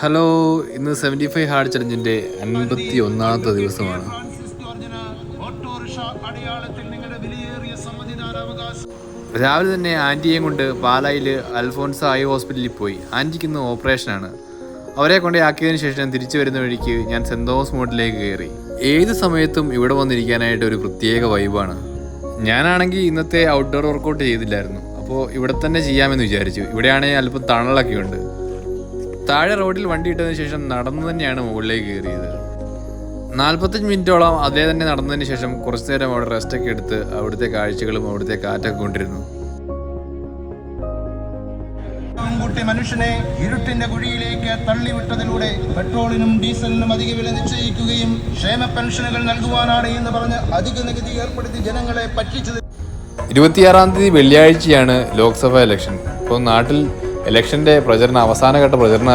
Hello, ഇന്ന് 75 hard ചലഞ്ചിന്റെ 51ാമത്തെ ദിവസമാണ്. രാവിലെ തന്നെ ആൻറ്റിയെയും കൊണ്ട് പാലായിൽ അൽഫോൺസ ഐ ഹോസ്പിറ്റലിൽ പോയി. ആൻറ്റിക്ക് ഇന്ന് ഓപ്പറേഷനാണ്. അവരെ കൊണ്ട് ആക്കിയതിനു ശേഷം തിരിച്ചു വരുന്ന വഴിക്ക് ഞാൻ സെൻറ് തോമസ് മോട്ടിലേക്ക് കയറി. ഏത് സമയത്തും ഇവിടെ വന്നിരിക്കാനായിട്ട് ഒരു പ്രത്യേക വൈബാണ്. ഞാനാണെങ്കിൽ ഇന്നത്തെ ഔട്ട്ഡോർ വർക്കൗട്ട് ചെയ്തില്ലായിരുന്നു. അപ്പോൾ ഇവിടെ തന്നെ ചെയ്യാമെന്ന് വിചാരിച്ചു. ഇവിടെയാണെങ്കിൽ അല്പം തണലൊക്കെ ഉണ്ട്. താഴെ റോഡിൽ വണ്ടി ഇട്ടതിന് ശേഷം നടന്നു തന്നെയാണ് മുകളിലേക്ക് കയറിയത്. 45 മിനിറ്റോളം അതേ തന്നെ നടന്നതിന് ശേഷം കുറച്ചു നേരം അവിടെ റെസ്റ്റൊക്കെ എടുത്ത് അവിടുത്തെ കാഴ്ചകളും അവിടുത്തെ കാറ്റൊക്കെ കൊണ്ടിരുന്നു. മനുഷ്യനെ ഇരുട്ടിന്റെ കുഴിയിലേക്ക് തള്ളിവിട്ടതിലൂടെ പെട്രോളിനും ഡീസലിനും അധിക വില നിശ്ചയിക്കുകയും ക്ഷേമ പെൻഷനുകൾ നൽകുവാനാണ് എന്ന് പറഞ്ഞ് അധിക നികുതി ഏർപ്പെടുത്തി ജനങ്ങളെ പറ്റിച്ചത്. 26-ാം തീയതി വെള്ളിയാഴ്ചയാണ് ലോക്സഭാ ഇലക്ഷൻ. ഇപ്പോൾ നാട്ടിൽ ഇലക്ഷന്റെ പ്രചരണം അവസാനഘട്ട പ്രചരണം